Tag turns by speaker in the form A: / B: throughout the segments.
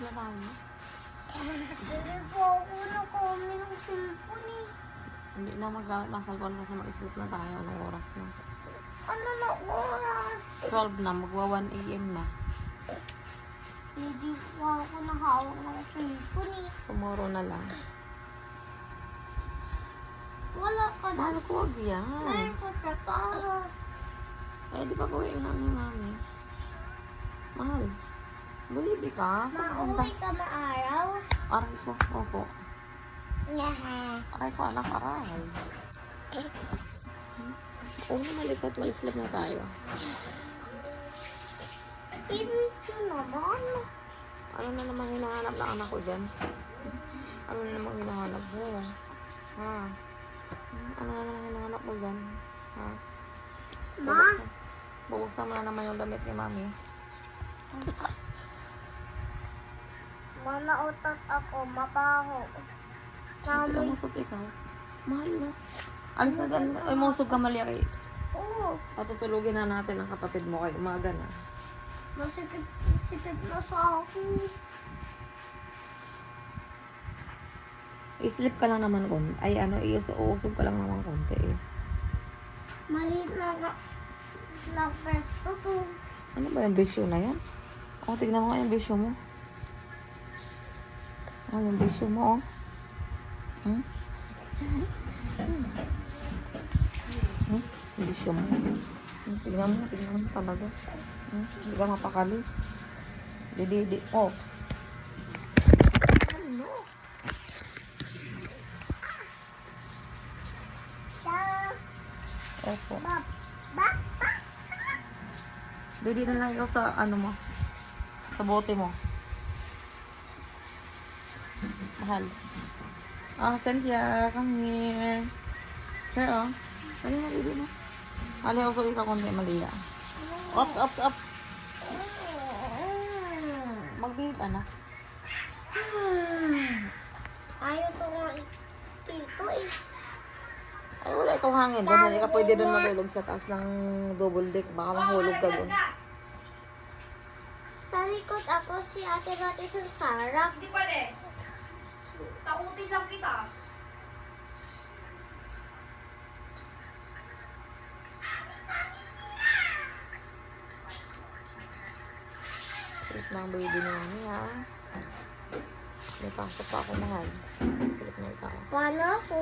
A: na tayo.
B: Hindi po ako nakami ng cellphone eh.
A: Hindi na mag-gamit ng cellphone kasi mag-sleep na tayo. Anong oras na?
B: Ano na oras?
A: 12 na. Magwa 1 AM na.
B: Hindi po ako nakahawak ng cellphone eh.
A: Tomorrow na lang.
B: Wala ka na.
A: Mahal ko, wag yan.
B: Meron ko prepara.
A: Eh, di ba gawin lang ni mami? Mahal. Bulibi ka? Saan punta?
B: Mauwi ka maaraw?
A: Aray ko. Opo.
B: Nyaha.
A: Aray ko, anak, aray. Oo, malikot. Mag-sleep na tayo.
B: Ibig naman.
A: Ano na naman hinahanap ng anak ko dyan? Ano na naman hinahanap mo? Ha? Ano na naman hinahanap mo dyan? Ha?
B: Ma?
A: Bubuksan mo na naman yung damit ni mami.
B: Manautot ako, mabaho.
A: Sabi
B: Namoy.
A: mo to ikaw. Mahal na. Alis na dyan. Ay, musog ka mali kay.
B: Oo.
A: Patutulugin na natin ang kapatid mo kay umaga na.
B: Masikip na sa akin.
A: I-sleep ka lang naman kon. Ay ano, uusog ka lang naman konti eh.
B: Maliit na pesto to.
A: Ano ba yung bisyo na yan? O, tignan mo nga yung bisyo mo. O, yung bisyo mo, oh. Hmm? Hmm? Yung bisyo mo. Hmm? Tignan mo talaga. Hmm? Hindi ka mapakali. Didi, oops.
B: Ano? Sa...
A: Opo.
B: Ba...
A: Didi na lang ikaw sa ano mo. Sa bote mo. Mahal. Ah, Cynthia, come here. Here, oh. Dali na, didi na. Ali, ako ikaw kundi maliya. Ops. Magbihip, anak.
B: Ayaw to nga dito eh.
A: Ay, wala ikaw hangin. Doon, hindi ka pwede doon matulog sa taas ng double deck. Baka mahulog ka doon.
B: Sa likod ako si Ate Rati sa sarap.
C: Hindi pala eh. Takutin lang kita.
A: Silip na ang baby ni mami, ha? May pasok pa ako, mahal. Silip na ikaw.
B: Paano ako?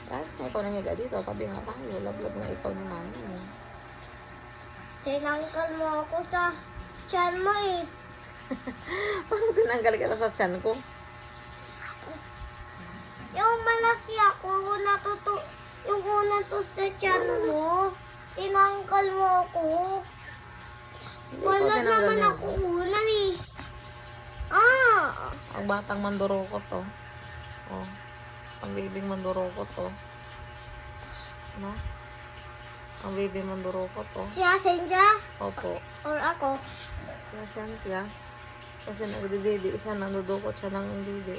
A: Guys, na ikaw na higa dito. Tabi nga tayo. Love na ikaw ni mami.
B: Tinanggal mo ako sa tiyan mo eh.
A: Paano tinanggal ka sa tiyan ko?
B: Yung malaki ako, yung unang to sa tiyan mo, tinanggal mo ako.
A: Hindi ko
B: Wala
A: tinanggal
B: naman
A: yan.
B: ako unan eh. Ah!
A: Ang batang manduroko to. Oh. Ang bibing manduroko to. Ano? Ang baby manduroko to.
B: Si Asenja
A: Opo.
B: or ako?
A: Si Cynthia. Kasi nagdididi siya, nandudukot siya ng didi.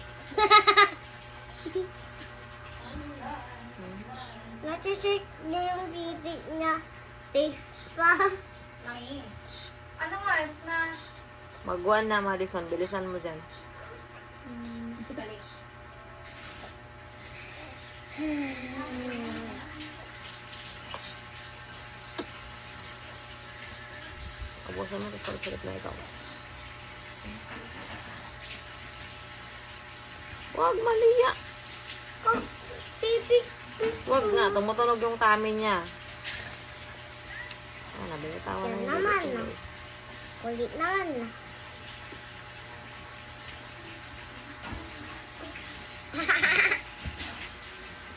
B: Nache-check niya yung video niya. Safe pa.
C: Nai. Anong oras na?
A: Magwan na, Madison. Bilisan mo dyan.
C: Balik.
A: Abusan mo, tapos salip na ikaw. Huwag, maliya.
B: Baby.
A: Huwag nga, tumutunog yung tummy niya. Ah, nabilitawan na
B: Yan
A: yung
B: naman,
A: didi.
B: no? Kulit naman na.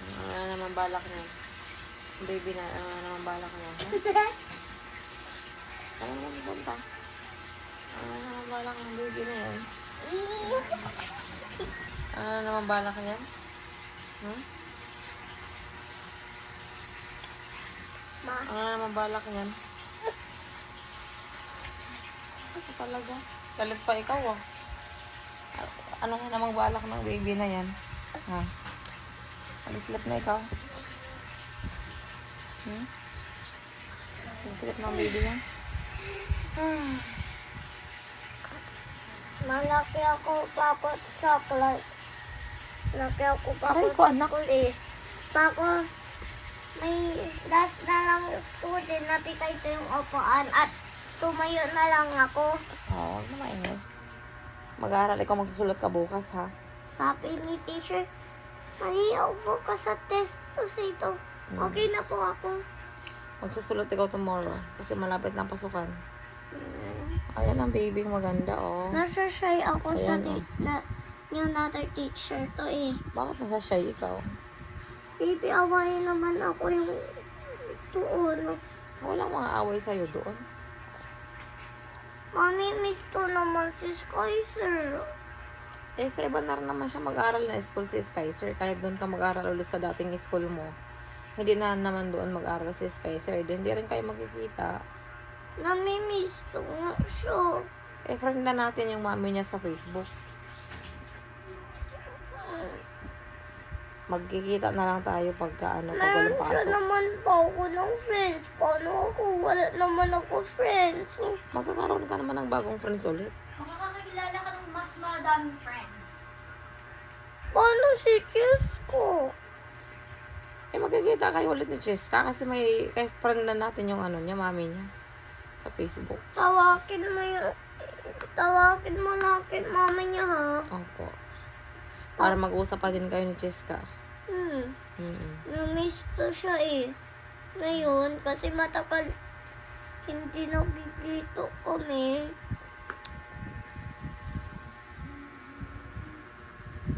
A: Ano na naman balak niya? Baby na, ano na naman balak niya? Ha? Ano naman pupunta? Ano na naman balak ng baby na yan? Ano na naman balak niya? Hmm?
B: Ma,
A: Ano na naman balak niyan? Ano talaga? Galit pa ikaw, ah. Ano na namang balak ng baby na yan? Ha? Alislip na ikaw? Hmm? Alislip ng baby niya?
B: Malaki ako papot chocolate. Malaki ako papot
A: Aray ko,
B: sa
A: anak.
B: school eh. Pako, may last na lang student na tika ito yung upuan at tumayo na lang ako.
A: Oo, huwag na maingay. Mag-aaral ikaw, magsusulat ka bukas, ha?
B: Sabi ni teacher, maliyaw po ka sa test to say ito. Okay na po ako.
A: Magsusulat ikaw tomorrow. Kasi malapit ng pasukan. Ayan ang baby maganda, oh.
B: Nasa-shy ako sa
A: Ayan,
B: yung other teacher to eh.
A: Bakit nasa shy ikaw?
B: Baby, awayin naman ako yung tuon.
A: Walang mga away sa'yo doon.
B: Mami, miss to naman si Skyzer.
A: Eh, sa iba na rin naman siya mag-aral na school si Skyzer. Kahit doon ka mag-aral ulit sa dating school mo. Hindi na naman doon mag-aral si Skyzer. Hindi rin kayo magkikita.
B: Nami-miss to nga siya.
A: Eh, friend na natin yung mami niya sa Facebook. Magkikita na lang tayo pagka pag
B: Meron
A: walang
B: siya
A: pasok.
B: naman pa ako ng friends. Paano ako? Wala naman ako friends.
A: Magkakaroon ka naman ng bagong friends ulit.
C: Makakakilala ka ng mas madaming friends.
B: Paano si Chesco?
A: Eh, magkikita kayo ulit ni Cheska kasi may kay friend na natin yung niya, mami niya. Sa Facebook.
B: Tawagin mo lang kay mama niya ha.
A: Opo. Para mag-usap pa din kayo ni Cheska.
B: Namiss to siya eh. Ngayon, kasi matagal hindi nagkikita kami.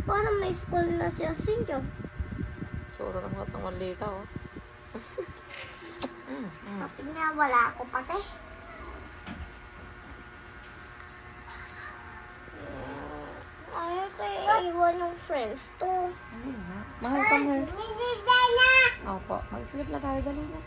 B: Parang may school na siya Cynthia.
A: Suro ng lahat ng malita, oh.
B: Sabi niya, wala ako pati. Ayaw kayo iwan ng friends to.
A: Mahal ka mo. Opo. Mag-sleep na tayo. Dali na.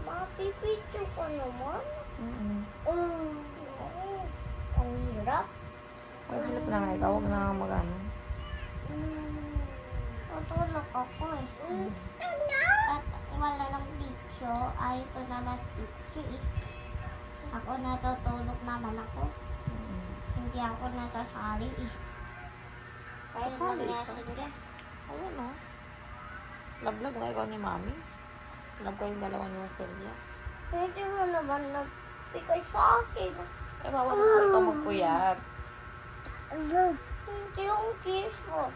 B: Mapipicture ko naman.
A: Mm-mm.
B: Ang hirap.
A: Mag-sleep na nga ikaw. Huwag na nga mag-ano.
B: Tutulog ako eh. At wala ng picture. Ayaw ko naman picture eh. Ako natutulog naman ako. Hindi ako nasasali eh. Kaya
A: Sasali
B: mamaya
A: ka?
B: sige.
A: Ayun, oh. Love-love nga ikaw ni mami. Love kayong dalawa ni Celia.
B: Pwede mo naman na bigay sa akin.
A: Eh, bawal na ikaw magpuyat.
B: Hindi yung gift mo.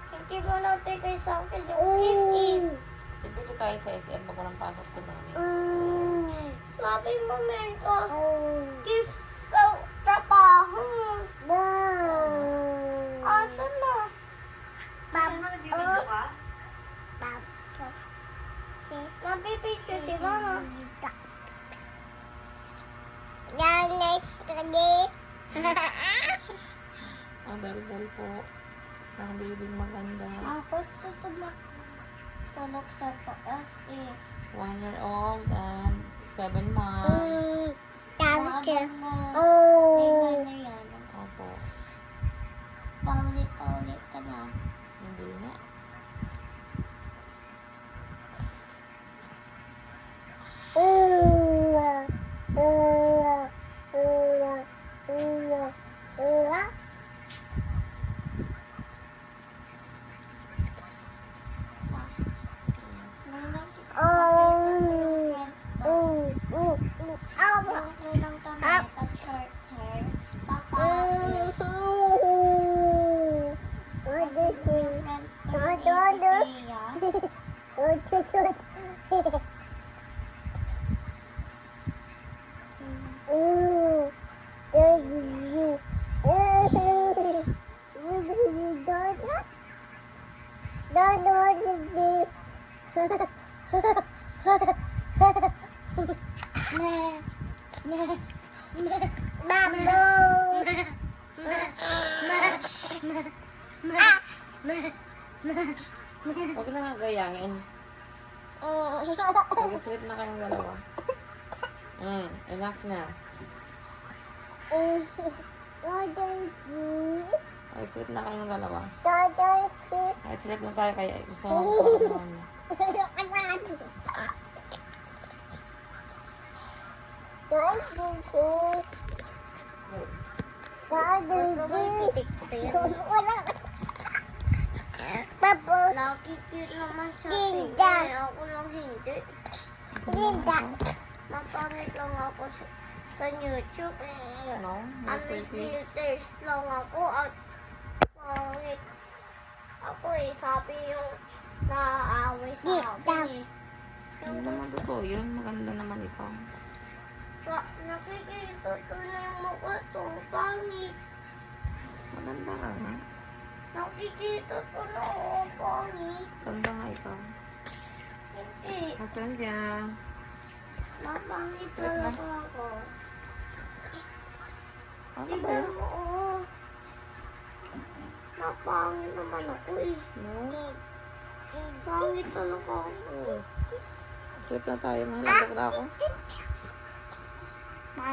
B: Hindi mo na bigay sa akin yung gift.
A: Ibili tayo sa SM pag walang pasok si mami.
B: Sabi mo meron ka gift sa trabaho mo. Asan na?
C: Saan mo nagbibideo ka?
B: Nabibidyo si mama. Yan, next day.
A: Ang dal-dal po. Ang baby maganda.
B: Ako gusto tulog sa taas eh.
A: 1 year old and 7 months.
B: Tapos oh. Na yan.
A: Opo.
B: Paulit-paulit ka na.
A: Hindi na. Huwag na nga gayahin. Mag-sleep na kayong dalawa. Enough na. Ay, sleep na kayong dalawa.
B: Daddy,
A: Ay, sleep na tayo kaya. Gusto mo magpapagawa niya.
B: Lagi cute naman sa akin. Eh, ako lang hindi. Mapangit lang ako sa YouTube.
A: No? Not
B: May
A: pretty.
B: filters lang ako at pangit. Ako eh, sabi yung naaaway sa akin eh.
A: Hindi naman totoo yun. Maganda naman ikaw.
B: Nakikita ko na yung mukha to. Pangit.
A: Maganda ka nga.
B: Nakikita ko na pangit.
A: Ganda nga ikaw.
B: Hindi.
A: Asan niya?
B: Mapangit
A: Sarap na.
B: talaga ako.
A: Ano ba
B: Tignan
A: yun?
B: mo, oh. Mapangit naman ako eh.
A: No?
B: Pangit talaga ako.
A: Sleep na tayo. Mahalagok na ako.